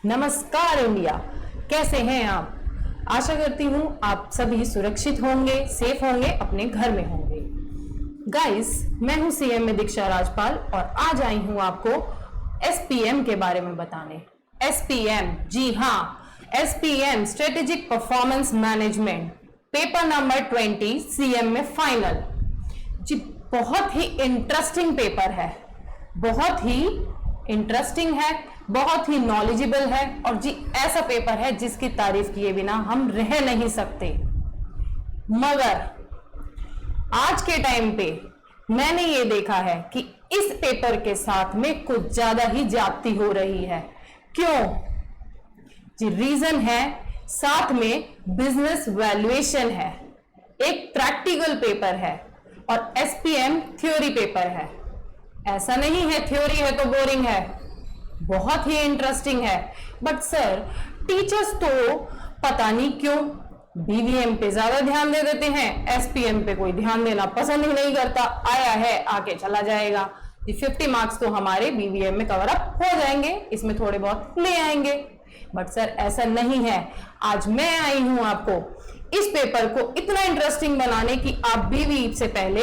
नमस्कार इंडिया, कैसे हैं आप। आशा करती हूँ आप सभी सुरक्षित होंगे, सेफ होंगे, अपने घर में होंगे। गाइस, मैं हूँ सीएम में दीक्षा राजपाल और आज आई हूँ आपको एसपीएम के बारे में बताने। एसपीएम, जी हाँ, SPM strategic performance management, paper number 20 CM में फाइनल। जी बहुत ही इंटरेस्टिंग पेपर है, बहुत ही इंटरेस्टिंग है, बहुत ही नॉलेजेबल है और जी ऐसा पेपर है जिसकी तारीफ किए बिना हम रह नहीं सकते। मगर आज के टाइम पे मैंने ये देखा है कि इस पेपर के साथ में कुछ ज्यादा ही ज्यादती हो रही है। क्यों जी? रीजन है, साथ में बिजनेस वैल्यूएशन है, एक प्रैक्टिकल पेपर है और एसपीएम थ्योरी पेपर है। ऐसा नहीं है थ्योरी है तो बोरिंग है, बहुत ही इंटरेस्टिंग है। बट सर, टीचर्स तो पता नहीं क्यों बीवीएम पे ज्यादा ध्यान दे देते हैं, एसपीएम पे कोई ध्यान देना पसंद ही नहीं करता। आया है आके चला जाएगा। ये 50 मार्क्स तो हमारे बीवीएम में कवर अप हो जाएंगे, इसमें थोड़े बहुत ले आएंगे। बट सर ऐसा नहीं है। आज मैं आई हूं आपको इस पेपर को इतना इंटरेस्टिंग बनाने कि आप बीवी से पहले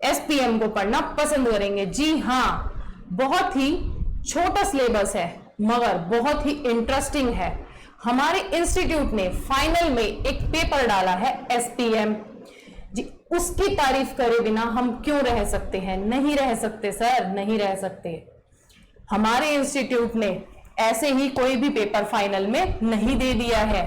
एसपीएम को पढ़ना पसंद करेंगे। जी हाँ, बहुत ही छोटा सिलेबस है मगर बहुत ही इंटरेस्टिंग है। हमारे इंस्टीट्यूट ने फाइनल में एक पेपर डाला है एसपीएम जी, उसकी तारीफ करे बिना हम क्यों रह सकते हैं? नहीं रह सकते सर, नहीं रह सकते। हमारे इंस्टीट्यूट ने ऐसे ही कोई भी पेपर फाइनल में नहीं दे दिया है,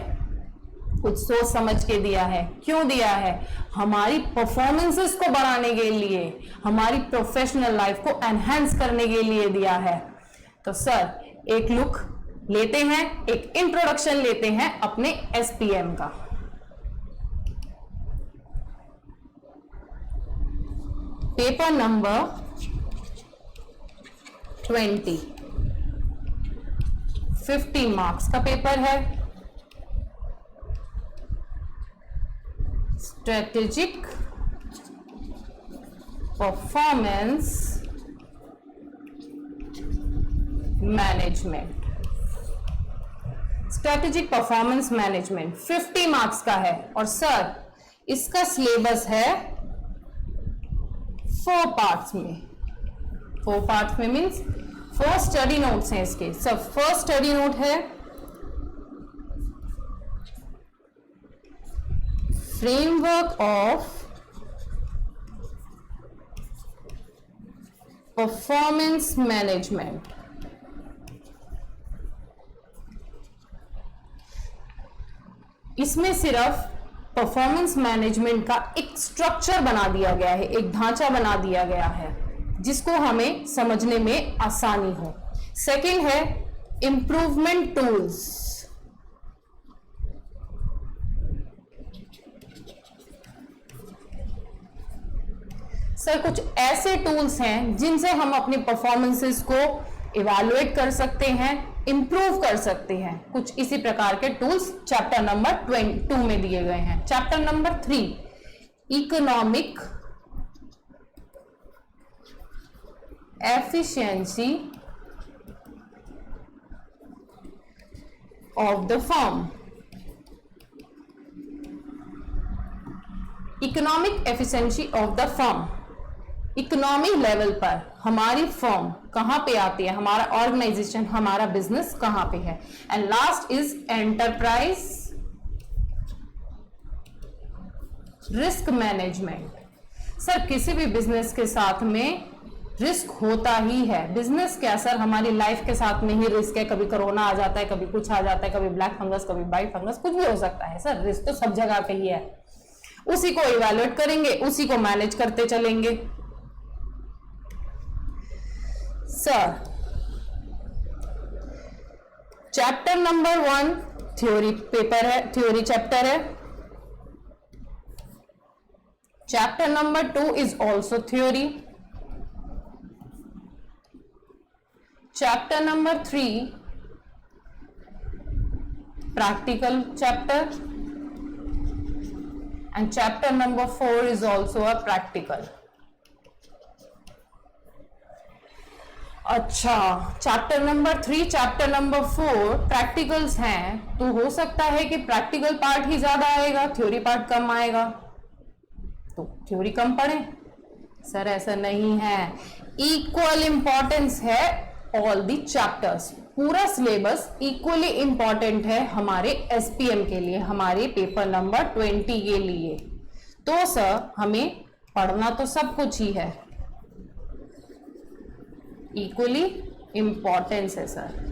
कुछ सोच समझ के दिया है। क्यों दिया है? हमारी परफॉर्मेंसेस को बढ़ाने के लिए, हमारी प्रोफेशनल लाइफ को एनहांस करने के लिए दिया है। तो सर एक लुक लेते हैं, एक इंट्रोडक्शन लेते हैं अपने एसपीएम का। पेपर नंबर 20 50 मार्क्स का पेपर है। Strategic performance management, strategic performance management 50 marks का है। और सर इसका सिलेबस है 4 पार्ट्स में। 4 पार्ट्स में मीन्स 4 स्टडी नोट्स हैं इसके। सर फर्स्ट स्टडी नोट है फ्रेमवर्क ऑफ परफॉर्मेंस मैनेजमेंट। इसमें सिर्फ परफॉर्मेंस मैनेजमेंट का एक स्ट्रक्चर बना दिया गया है, एक ढांचा बना दिया गया है जिसको हमें समझने में आसानी हो। सेकंड है इंप्रूवमेंट टूल्स। सर कुछ ऐसे टूल्स हैं जिनसे हम अपनी परफॉर्मेंसेस को इवैल्यूएट कर सकते हैं, इंप्रूव कर सकते हैं। कुछ इसी प्रकार के टूल्स चैप्टर नंबर 22 में दिए गए हैं। Chapter number 3 economic efficiency of the firm. Economic efficiency of the firm, economy level पर हमारी फर्म कहां पे आती है, हमारा ऑर्गेनाइजेशन, हमारा बिजनेस कहां पे है। And last is enterprise risk management. Sir किसी भी बिजनेस के साथ में रिस्क होता ही है। बिजनेस क्या सर, हमारी लाइफ के साथ में ही रिस्क है। कभी कोरोना आ जाता है, कभी कुछ आ जाता है, कभी ब्लैक फंगस, कभी व्हाइट फंगस, कुछ भी हो सकता है। सर रिस्क तो सब जगह पे ही है, उसी को इवैल्यूएट करेंगे, उसी को मैनेज करते चलेंगे। Sir chapter number 1 theory paper है, थ्योरी चैप्टर है। Chapter number 2 is also theory. Chapter number 3 practical chapter and chapter number 4 is also a practical. अच्छा, chapter number 3, chapter number 4 practicals हैं, तो हो सकता है कि प्रैक्टिकल पार्ट ही ज्यादा आएगा, थ्योरी पार्ट कम आएगा, तो थ्योरी कम पढ़े। सर ऐसा नहीं है, इक्वल इंपॉर्टेंस है ऑल द चैप्टर्स, पूरा सिलेबस इक्वली इंपॉर्टेंट है हमारे एसपीएम के लिए, हमारे पेपर नंबर 20 के लिए। तो सर हमें पढ़ना तो सब कुछ ही है, इक्वली इंपॉर्टेंस है सर।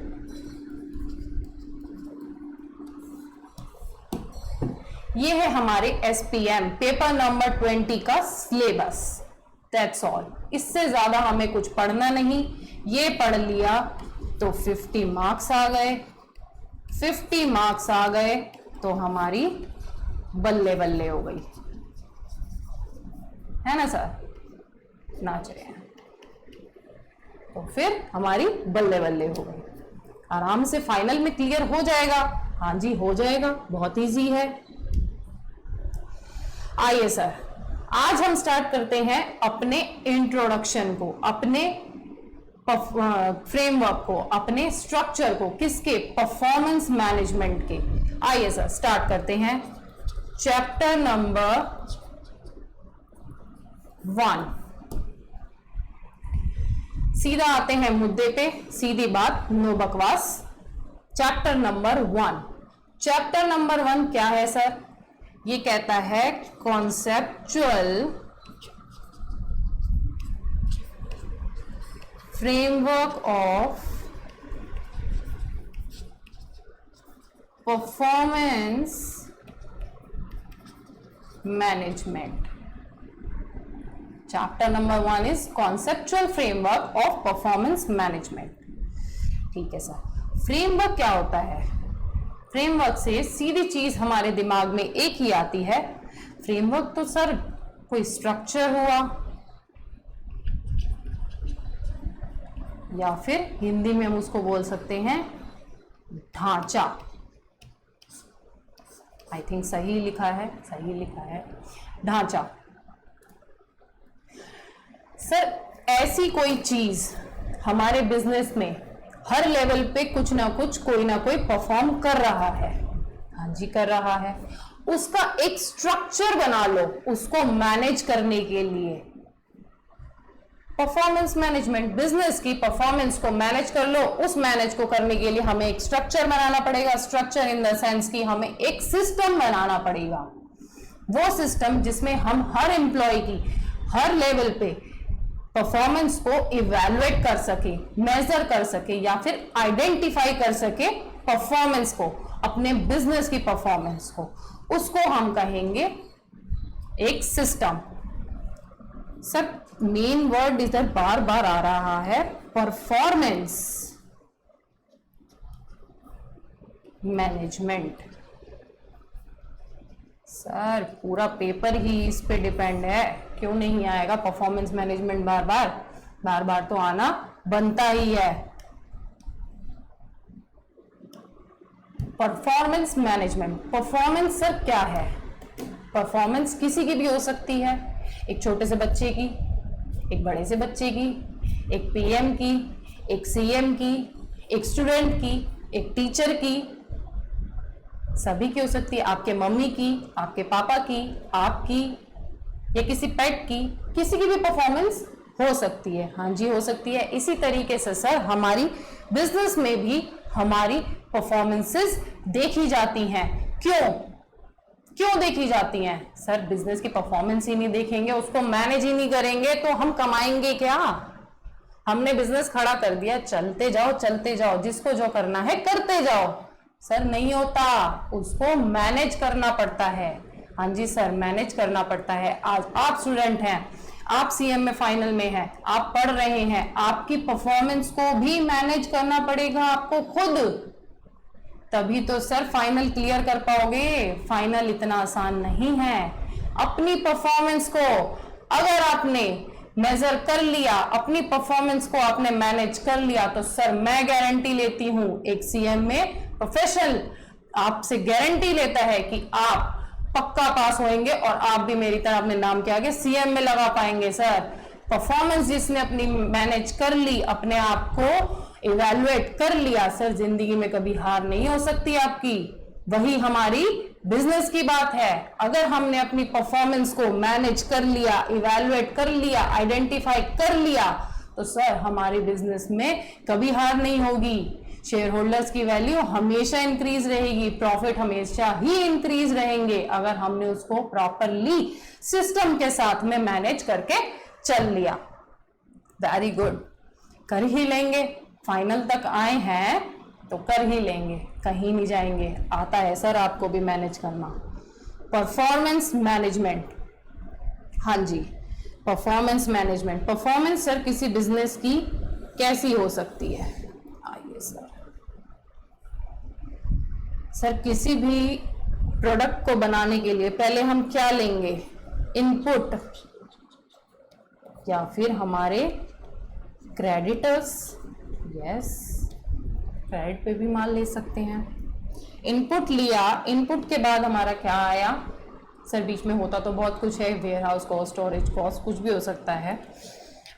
ये है हमारे एसपीएम पेपर नंबर 20 का सिलेबस, दैट्स ऑल। इससे ज्यादा हमें कुछ पढ़ना नहीं, ये पढ़ लिया तो 50 मार्क्स आ गए, 50 मार्क्स आ गए तो हमारी बल्ले बल्ले हो गई, है ना सर, नाच रहे हैं तो फिर हमारी बल्ले बल्ले हो गई, आराम से फाइनल में क्लियर हो जाएगा। हाँ जी हो जाएगा, बहुत इजी है। आइए सर, आज हम स्टार्ट करते हैं अपने इंट्रोडक्शन को, अपने फ्रेमवर्क को, अपने स्ट्रक्चर को, किसके, परफॉर्मेंस मैनेजमेंट के। आइए सर स्टार्ट करते हैं चैप्टर नंबर 1। सीधा आते हैं मुद्दे पे, सीधी बात, नो बकवास। चैप्टर नंबर 1, चैप्टर नंबर 1 क्या है सर? ये कहता है conceptual framework of performance management. Chapter number 1 is conceptual framework of performance management. ठीक है सर, फ्रेमवर्क क्या होता है? फ्रेमवर्क से सीधी चीज हमारे दिमाग में एक ही आती है, फ्रेमवर्क तो सर कोई स्ट्रक्चर हुआ, या फिर हिंदी में हम उसको बोल सकते हैं ढांचा। आई थिंक सही लिखा है, सही लिखा है, ढांचा। सर ऐसी कोई चीज हमारे बिजनेस में हर लेवल पे कुछ ना कुछ, कोई ना कोई परफॉर्म कर रहा है। हाँ जी कर रहा है, उसका एक स्ट्रक्चर बना लो उसको मैनेज करने के लिए। परफॉर्मेंस मैनेजमेंट, बिजनेस की परफॉर्मेंस को मैनेज कर लो, उस मैनेज को करने के लिए हमें एक स्ट्रक्चर बनाना पड़ेगा। स्ट्रक्चर इन द सेंस कि हमें एक सिस्टम बनाना पड़ेगा, वो सिस्टम जिसमें हम हर एम्प्लॉय की हर लेवल पे परफॉर्मेंस को इवैल्यूएट कर सके, मेजर कर सके, या फिर आइडेंटिफाई कर सके परफॉर्मेंस को, अपने बिजनेस की परफॉर्मेंस को, उसको हम कहेंगे एक सिस्टम। सर मेन वर्ड इधर बार बार आ रहा है, परफॉर्मेंस मैनेजमेंट। सर पूरा पेपर ही इस पे डिपेंड है, क्यों नहीं आएगा परफॉर्मेंस मैनेजमेंट? बार बार बार बार तो आना बनता ही है। परफॉर्मेंस मैनेजमेंट, परफॉर्मेंस सर क्या है? परफॉर्मेंस किसी की भी हो सकती है, एक छोटे से बच्चे की, एक बड़े से बच्चे की, एक पीएम की, एक सीएम की, एक स्टूडेंट की, एक टीचर की, सभी की हो सकती है, आपके मम्मी की, आपके पापा की, आपकी, या किसी पेट की, किसी की भी परफॉर्मेंस हो सकती है। हाँ जी हो सकती है। इसी तरीके से सर हमारी बिजनेस में भी हमारी परफॉर्मेंसेस देखी जाती हैं। क्यों देखी जाती हैं? सर बिजनेस की परफॉर्मेंस ही नहीं देखेंगे, उसको मैनेज ही नहीं करेंगे तो हम कमाएंगे क्या? हमने बिजनेस खड़ा कर दिया, चलते जाओ, जिसको जो करना है करते जाओ। सर नहीं होता, उसको मैनेज करना पड़ता है। हाँ जी सर मैनेज करना पड़ता है। आज आप स्टूडेंट हैं, आप सीएम में फाइनल में हैं, आप पढ़ रहे हैं, आपकी परफॉर्मेंस को भी मैनेज करना पड़ेगा आपको खुद, तभी तो सर फाइनल क्लियर कर पाओगे। फाइनल इतना आसान नहीं है। अपनी परफॉर्मेंस को अगर आपने मेजर कर लिया, अपनी परफॉर्मेंस को आपने मैनेज कर लिया, तो सर मैं गारंटी लेती हूं, एक सीएम में प्रोफेशनल आपसे गारंटी लेता है कि आप पक्का पास होंगे और आप भी मेरी तरह अपने नाम के आगे सीएम में लगा पाएंगे। सर परफॉर्मेंस जिसने अपनी मैनेज कर ली, अपने आप को इवैल्यूएट कर लिया, सर जिंदगी में कभी हार नहीं हो सकती आपकी। वही हमारी बिजनेस की बात है। अगर हमने अपनी परफॉर्मेंस को मैनेज कर लिया, इवैल्यूएट कर लिया, आइडेंटिफाई कर लिया, तो सर हमारी बिजनेस में कभी हार नहीं होगी। शेयर होल्डर्स की वैल्यू हमेशा इंक्रीज रहेगी, प्रॉफिट हमेशा ही इंक्रीज रहेंगे, अगर हमने उसको प्रॉपरली सिस्टम के साथ में मैनेज करके चल लिया। वेरी गुड, कर ही लेंगे। फाइनल तक आए हैं तो कर ही लेंगे, कहीं नहीं जाएंगे। आता है सर आपको भी मैनेज करना। परफॉर्मेंस मैनेजमेंट, हाँ जी, परफॉर्मेंस मैनेजमेंट। परफॉर्मेंस सर किसी बिजनेस की कैसी हो सकती है? आइए सर किसी भी प्रोडक्ट को बनाने के लिए पहले हम क्या लेंगे? इनपुट, या फिर हमारे क्रेडिटर्स। यस, क्रेडिट पे भी माल ले सकते हैं। इनपुट लिया, इनपुट के बाद हमारा क्या आया? सर बीच में होता तो बहुत कुछ है, warehouse cost, storage cost, कुछ भी हो सकता है,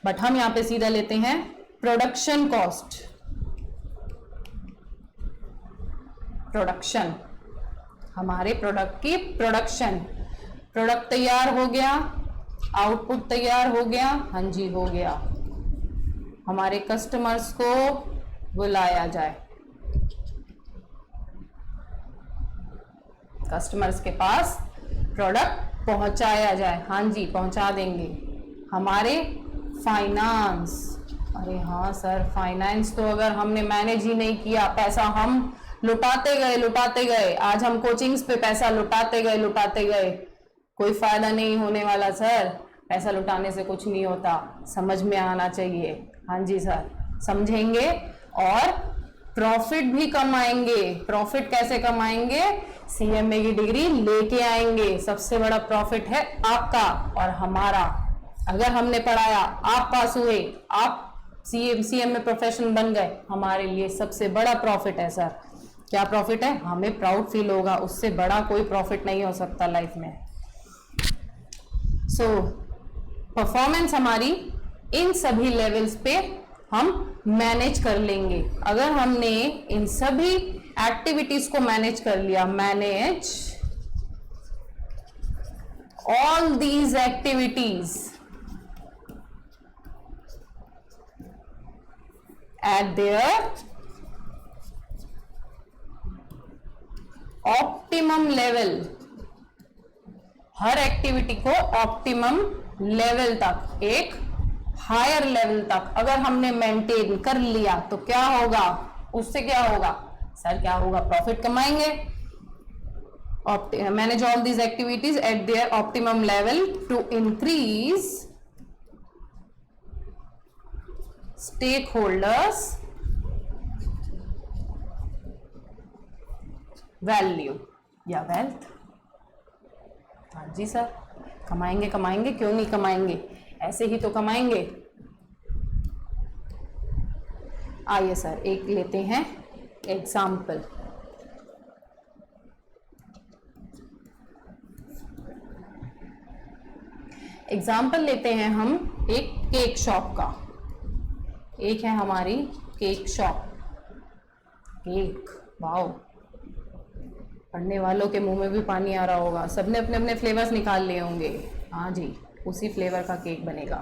बट हम यहाँ पे सीधा लेते हैं प्रोडक्शन कॉस्ट। प्रोडक्शन, हमारे प्रोडक्ट की प्रोडक्शन। प्रोडक्ट तैयार हो गया, आउटपुट तैयार हो गया, हाँ जी हो गया। हमारे कस्टमर्स को बुलाया जाए, कस्टमर्स के पास प्रोडक्ट पहुंचाया जाए, हाँ जी पहुंचा देंगे। हमारे फाइनेंस, अरे हाँ सर फाइनेंस तो अगर हमने मैनेज ही नहीं किया, पैसा हम लुटाते गए, आज हम कोचिंग्स पे पैसा लुटाते गए, कोई फायदा नहीं होने वाला सर। पैसा लुटाने से कुछ नहीं होता, समझ में आना चाहिए। हाँ जी सर, समझेंगे और प्रॉफिट भी कमाएंगे। प्रॉफिट कैसे कमाएंगे? सीएमए की डिग्री लेके आएंगे। सबसे बड़ा प्रॉफिट है आपका और हमारा। अगर हमने पढ़ाया, आप पास हुए, आप सीएमए प्रोफेशनल बन गए, हमारे लिए सबसे बड़ा प्रॉफिट है सर। क्या प्रॉफिट है? हमें प्राउड फील होगा, उससे बड़ा कोई प्रॉफिट नहीं हो सकता लाइफ में। सो परफॉर्मेंस हमारी इन सभी लेवल्स पे हम मैनेज कर लेंगे। अगर हमने इन सभी एक्टिविटीज को मैनेज कर लिया, manage all these activities at their optimum level, her activity को ऑप्टिमम लेवल तक, एक हायर लेवल तक अगर हमने मेंटेन कर लिया तो क्या होगा? उससे क्या होगा सर? क्या होगा? प्रॉफिट कमाएंगे। Manage all these activities at their optimum level to increase stakeholders value या वेल्थ। हाँ जी सर, कमाएंगे, क्यों नहीं कमाएंगे, ऐसे ही तो कमाएंगे। आइए सर एक लेते हैं एग्जाम्पल। एग्जाम्पल लेते हैं हम एक केक शॉप का। एक है हमारी केक शॉप। केक, वाओ, पढ़ने वालों के मुंह में भी पानी आ रहा होगा। सबने अपने अपने फ्लेवर्स निकाल लिए होंगे। हाँ जी, उसी फ्लेवर का केक बनेगा।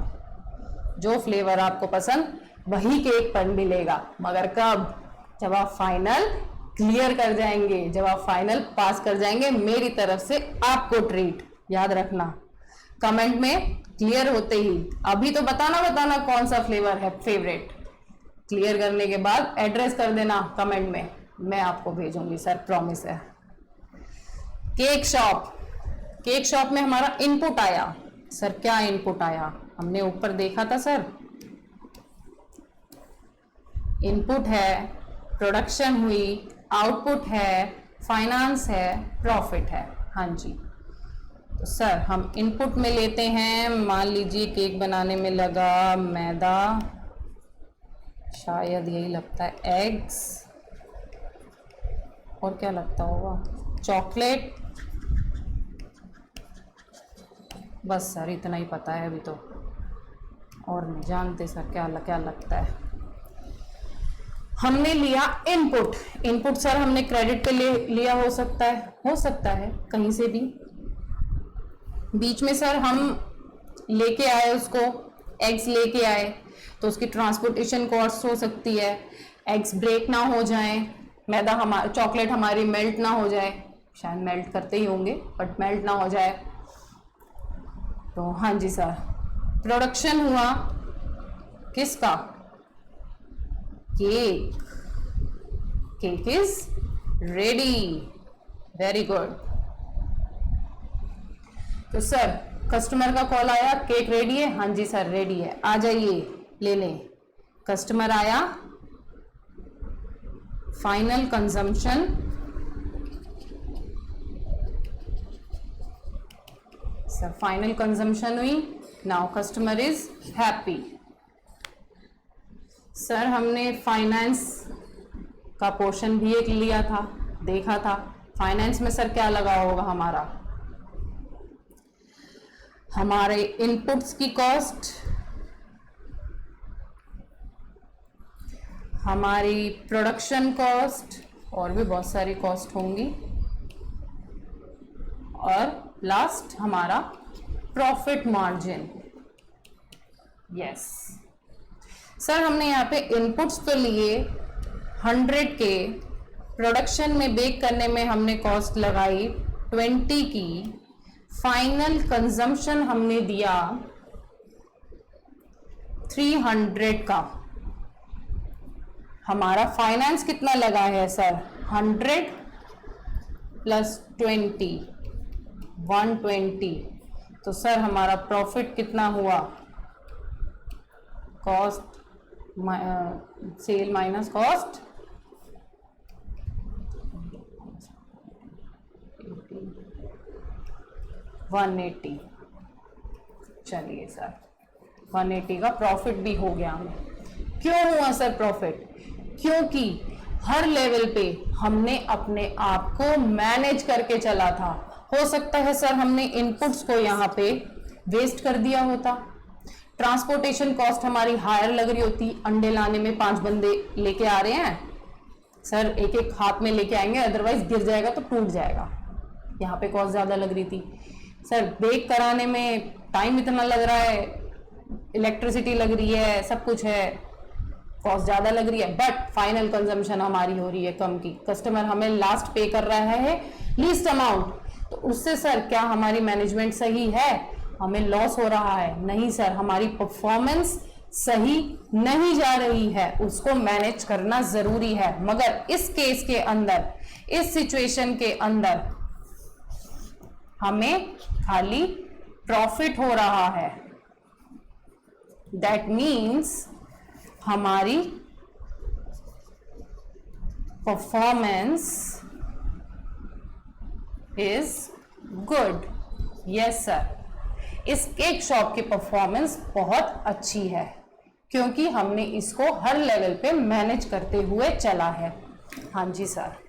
जो फ्लेवर आपको पसंद वही केक पर मिलेगा, मगर कब? जब आप फाइनल क्लियर कर जाएंगे, जब आप फाइनल पास कर जाएंगे। मेरी तरफ से आपको ट्रीट, याद रखना। कमेंट में क्लियर होते ही अभी तो बताना कौन सा फ्लेवर है फेवरेट। क्लियर करने के बाद एड्रेस कर देना कमेंट में, मैं आपको भेजूंगी सर, प्रॉमिस है। केक शॉप, केक शॉप में हमारा इनपुट आया। सर क्या इनपुट आया? हमने ऊपर देखा था सर, इनपुट है, प्रोडक्शन हुई, आउटपुट है, फाइनेंस है, प्रॉफिट है। हाँ जी, तो सर हम इनपुट में लेते हैं, मान लीजिए केक बनाने में लगा मैदा, शायद यही लगता है, एग्स, और क्या लगता होगा, चॉकलेट, बस सर इतना ही पता है अभी तो। और नहीं जानते सर क्या लगता है। हमने लिया इनपुट सर हमने क्रेडिट पे लिया हो सकता है कहीं से भी। बीच में सर हम लेके आए उसको, एग्स लेके आए तो उसकी ट्रांसपोर्टेशन कॉस्ट हो सकती है, एग्स ब्रेक ना हो जाए, मैदा चॉकलेट हमारी मेल्ट ना हो जाए, शायद मेल्ट करते ही होंगे बट मेल्ट ना हो जाए। तो हाँ जी सर, प्रोडक्शन हुआ किसका? Cake is ready, very good. तो सर कस्टमर का कॉल आया, केक रेडी है? हाँ जी सर रेडी है, आ जाइए ले लें। कस्टमर आया, final consumption sir, final consumption हुई। Now customer is happy. Sir हमने फाइनेंस का पोर्शन भी एक लिया था, देखा था। फाइनेंस में सर क्या लगा होगा? हमारे इनपुट्स की कॉस्ट, हमारी प्रोडक्शन कॉस्ट, और भी बहुत सारी कॉस्ट होंगी, और लास्ट हमारा प्रॉफिट मार्जिन। यस सर, हमने यहाँ पे इनपुट्स तो लिए 100 के, प्रोडक्शन में बेक करने में हमने कॉस्ट लगाई 20 की, फाइनल कंजम्पशन हमने दिया 300 का। हमारा फाइनेंस कितना लगा है सर? 100 प्लस 20, 120। तो सर हमारा प्रॉफिट कितना हुआ? Cost sale minus cost, 180। चलिए सर 180 का प्रॉफिट भी हो गया हमें। क्यों हुआ सर प्रॉफिट? क्योंकि हर लेवल पे हमने अपने आप को मैनेज करके चला था। हो सकता है सर हमने इनपुट्स को यहाँ पे वेस्ट कर दिया होता, ट्रांसपोर्टेशन कॉस्ट हमारी हायर लग रही होती, अंडे लाने में 5 बंदे लेके आ रहे हैं सर, एक एक हाथ में लेके आएंगे, अदरवाइज गिर जाएगा तो टूट जाएगा, यहाँ पे कॉस्ट ज्यादा लग रही थी। सर बेक कराने में टाइम इतना लग रहा है, इलेक्ट्रिसिटी लग रही है, सब कुछ है, कॉस्ट ज्यादा लग रही है, बट फाइनल कंजम्पशन हमारी हो रही है कम की। कस्टमर हमें लास्ट पे कर रहा है लीस्ट अमाउंट, तो उससे सर क्या हमारी मैनेजमेंट सही है? हमें लॉस हो रहा है? नहीं सर, हमारी परफॉर्मेंस सही नहीं जा रही है, उसको मैनेज करना जरूरी है। मगर इस केस के अंदर, इस सिचुएशन के अंदर हमें खाली प्रॉफिट हो रहा है। दैट मीन्स हमारी performance is good. Yes sir, इस केक शॉप की परफॉर्मेंस बहुत अच्छी है क्योंकि हमने इसको हर लेवल पे मैनेज करते हुए चला है। हाँ जी सर।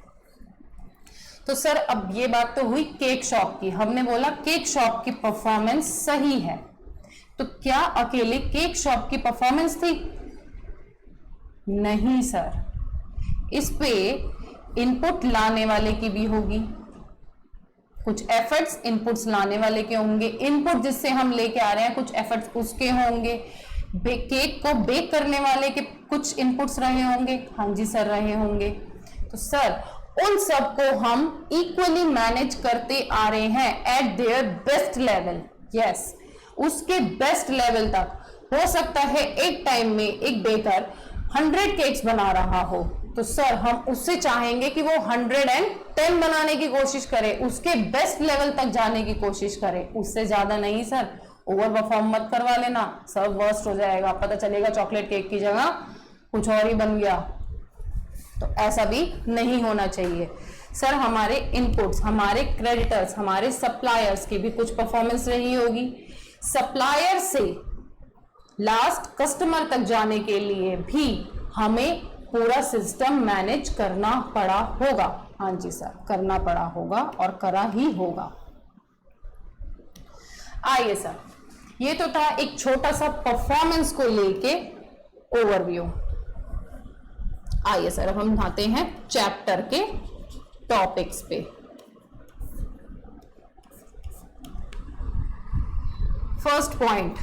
तो सर अब ये बात तो हुई केक शॉप की, हमने बोला केक शॉप की परफॉर्मेंस सही है, तो क्या अकेले केक शॉप की परफॉर्मेंस थी? नहीं सर, इस पे इनपुट लाने वाले की भी होगी, कुछ एफर्ट्स इनपुट्स लाने वाले के होंगे, इनपुट जिससे हम लेके आ रहे हैं कुछ एफर्ट्स उसके होंगे, केक को बेक करने वाले के कुछ इनपुट्स रहे होंगे। हाँ जी सर, रहे होंगे। तो सर उन सबको हम इक्वली मैनेज करते आ रहे हैं eight their best level. Yes, उसके बेस्ट लेवल तक। हो सकता है एक टाइम में एक बेकर 100 केक्स बना रहा हो, तो सर हम उससे चाहेंगे कि वो 110 बनाने की कोशिश करे, उसके बेस्ट लेवल तक जाने की कोशिश करे, उससे ज्यादा नहीं सर। ओवर परफॉर्म मत करवा लेना, सब वर्स्ट हो जाएगा, पता चलेगा चॉकलेट केक की जगह कुछ और ही बन गया। तो ऐसा भी नहीं होना चाहिए सर। हमारे इनपुट्स, हमारे क्रेडिटर्स, हमारे सप्लायर्स की भी कुछ परफॉर्मेंस रही होगी। सप्लायर से लास्ट कस्टमर तक जाने के लिए भी हमें पूरा सिस्टम मैनेज करना पड़ा होगा। हाँ जी सर, करना पड़ा होगा और करा ही होगा। आइए सर, ये तो था एक छोटा सा परफॉर्मेंस को लेके ओवरव्यू। आइए सर अब हम आते हैं चैप्टर के टॉपिक्स पे। फर्स्ट पॉइंट,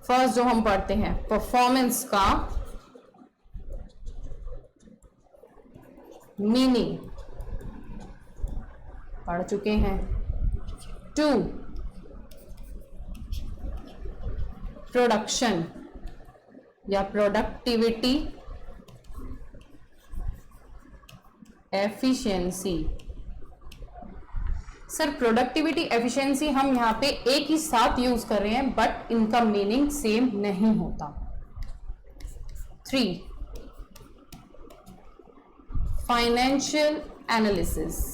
फर्स्ट जो हम पढ़ते हैं परफॉर्मेंस का मीनिंग पढ़ चुके हैं। 2 प्रोडक्शन या productivity efficiency. Sir productivity efficiency हम यहां पे एक ही साथ यूज कर रहे हैं बट इनका मीनिंग सेम नहीं होता। 3 financial analysis.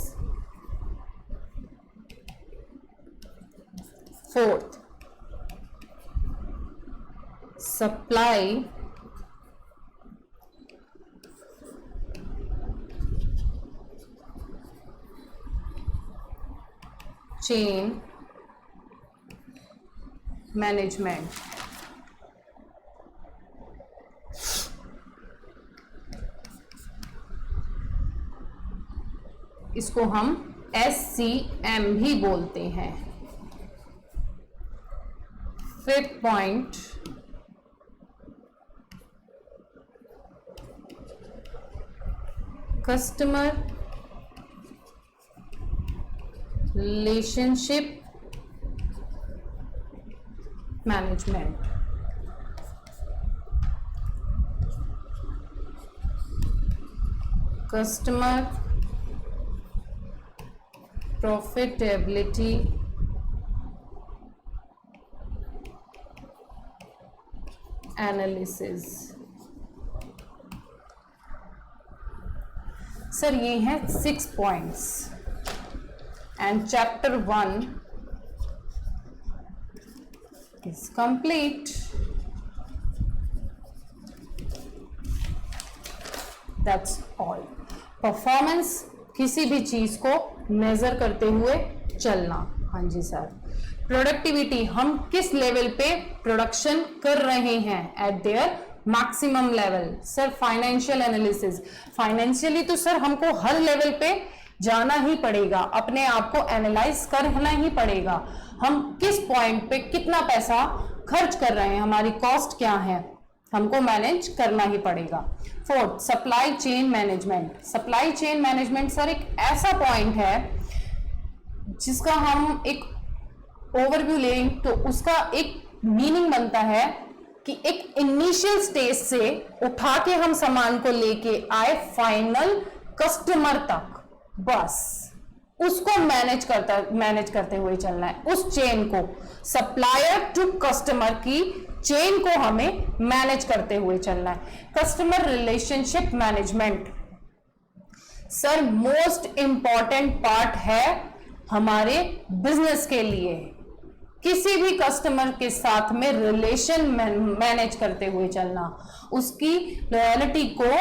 4th supply chain management. इसको हम SCM भी बोलते हैं। 5th point customer relationship management. Customer profitability analysis. Sir ये हैं 6 points and chapter 1 is complete. That's all. Performance किसी भी चीज को मेजर करते हुए चलना। हाँ जी सर। प्रोडक्टिविटी हम किस लेवल पे प्रोडक्शन कर रहे हैं eight there maximum level. Sir financial analysis, financially तो सर हमको हर लेवल पे जाना ही पड़ेगा, अपने आप को एनालाइज करना ही पड़ेगा। हम किस पॉइंट पे कितना पैसा खर्च कर रहे हैं, हमारी कॉस्ट क्या है, हमको मैनेज करना ही पड़ेगा। 4th supply chain management. Supply chain management sir एक ऐसा पॉइंट है जिसका हम एक ओवरव्यू लें तो उसका एक मीनिंग बनता है कि एक इनिशियल स्टेज से उठा के हम सामान को लेके आए फाइनल कस्टमर तक, बस उसको मैनेज करते हुए चलना है। उस चेन को, सप्लायर टू कस्टमर की चेन को हमें मैनेज करते हुए चलना है। Customer relationship management sir most important part है हमारे बिजनेस के लिए। किसी भी कस्टमर के साथ में रिलेशन मैनेज करते हुए चलना, उसकी लॉयल्टी को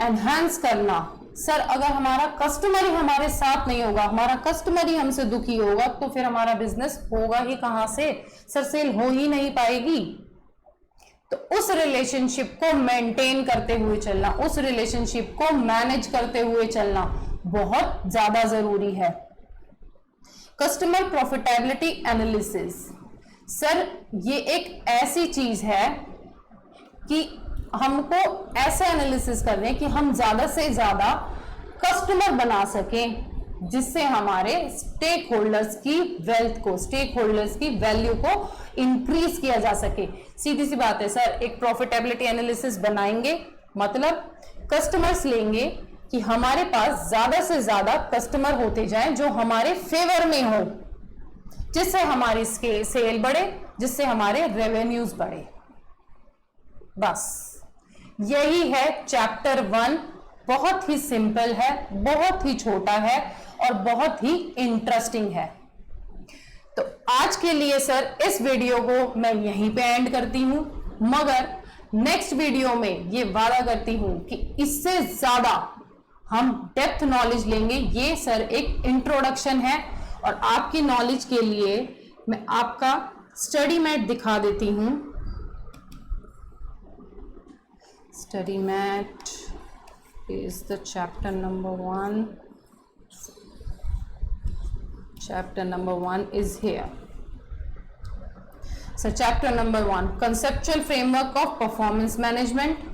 एनहांस करना। सर अगर हमारा कस्टमर ही हमारे साथ नहीं होगा, हमारा कस्टमर ही हमसे दुखी होगा तो फिर हमारा बिजनेस होगा ही कहां से सर, सेल हो ही नहीं पाएगी। तो उस रिलेशनशिप को मेंटेन करते हुए चलना, उस रिलेशनशिप को मैनेज करते हुए चलना बहुत ज्यादा जरूरी है। कस्टमर प्रॉफिटेबिलिटी एनालिसिस सर ये एक ऐसी चीज है कि हमको ऐसे एनालिसिस करने कि हम ज्यादा से ज्यादा कस्टमर बना सकें जिससे हमारे स्टेक होल्डर्स की वेल्थ को, स्टेक होल्डर्स की वैल्यू को इंक्रीज किया जा सके। सीधी सी बात है सर, एक प्रॉफिटेबिलिटी एनालिसिस बनाएंगे मतलब कस्टमर्स लेंगे कि हमारे पास ज्यादा से ज्यादा कस्टमर होते जाएं जो हमारे फेवर में हो, जिससे हमारी सेल बढ़े, जिससे हमारे रेवेन्यूज बढ़े। बस यही है चैप्टर 1। बहुत ही सिंपल है, बहुत ही छोटा है और बहुत ही इंटरेस्टिंग है। तो आज के लिए सर इस वीडियो को मैं यहीं पे एंड करती हूं, मगर नेक्स्ट वीडियो में ये वादा करती हूं कि इससे ज्यादा हम डेप्थ नॉलेज लेंगे। ये सर एक इंट्रोडक्शन है और आपकी नॉलेज के लिए मैं आपका स्टडी मैट दिखा देती हूं। Study mat is the chapter number 1. Chapter number 1 is here. So chapter number 1, conceptual framework of performance management.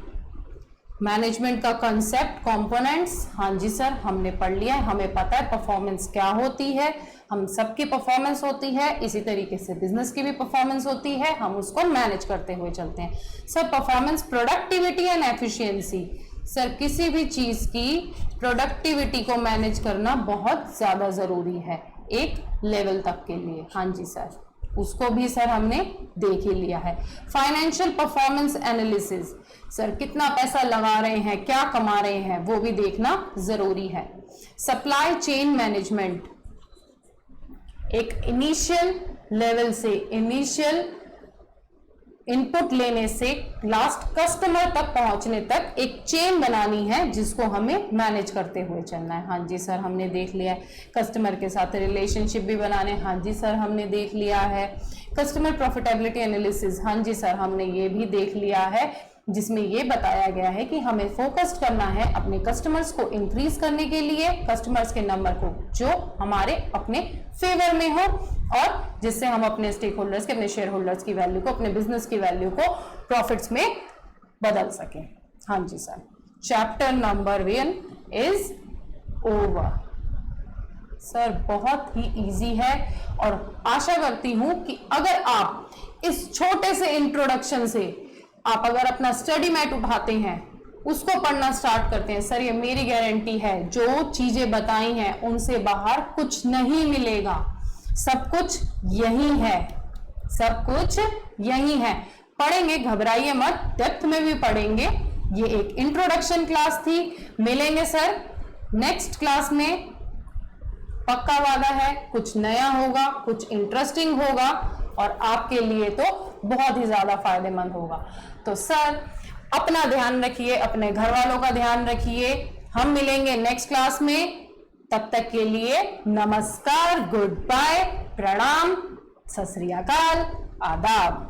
Management का कंसेप्ट, कंपोनेंट्स, हाँ जी सर हमने पढ़ लिया है, हमें पता है परफॉर्मेंस क्या होती है, हम सबकी परफॉर्मेंस होती है, इसी तरीके से बिजनेस की भी परफॉर्मेंस होती है, हम उसको मैनेज करते हुए चलते हैं। Sir performance, productivity and efficiency, sir किसी भी चीज की प्रोडक्टिविटी को मैनेज करना बहुत ज्यादा जरूरी है एक लेवल तक के लिए। हाँ जी सर, उसको भी सर हमने देख ही लिया है। फाइनेंशियल परफॉर्मेंस एनालिसिस, सर कितना पैसा लगा रहे हैं, क्या कमा रहे हैं, वो भी देखना जरूरी है। सप्लाई चेन मैनेजमेंट, एक इनिशियल लेवल से, इनिशियल इनपुट लेने से लास्ट कस्टमर तक पहुंचने तक एक चेन बनानी है जिसको हमें मैनेज करते हुए चलना है। हाँ जी सर हमने देख लिया है। कस्टमर के साथ रिलेशनशिप भी बनाने, हाँ जी सर हमने देख लिया है। कस्टमर प्रॉफिटेबिलिटी एनालिसिस, हाँ जी सर हमने ये भी देख लिया है, जिसमें ये बताया गया है कि हमें फोकस्ड करना है अपने कस्टमर्स को इंक्रीज करने के लिए, कस्टमर्स के नंबर को जो हमारे अपने फेवर में हो और जिससे हम अपने स्टेक होल्डर्स के, अपने शेयर होल्डर्स की वैल्यू को, अपने बिजनेस की वैल्यू को प्रॉफिट्स में बदल सकें। हाँ जी sir, chapter number 1 is over. Sir बहुत ही इजी है और आशा करती हूं कि अगर आप इस छोटे से इंट्रोडक्शन से आप अगर अपना स्टडी मैट उठाते हैं, उसको पढ़ना स्टार्ट करते हैं, सर ये मेरी गारंटी है जो चीजें बताई हैं उनसे बाहर कुछ नहीं मिलेगा, सब कुछ यही है, सब कुछ यही है। पढ़ेंगे, घबराइए मत, डेप्थ में भी पढ़ेंगे। ये एक इंट्रोडक्शन क्लास थी, मिलेंगे सर नेक्स्ट क्लास में, पक्का वादा है कुछ नया होगा, कुछ इंटरेस्टिंग होगा और आपके लिए तो बहुत ही ज्यादा फायदेमंद होगा। तो सर अपना ध्यान रखिए, अपने घर वालों का ध्यान रखिए, हम मिलेंगे नेक्स्ट क्लास में। तब तक के लिए नमस्कार, गुड बाय, प्रणाम, सत श्री अकाल, आदाब।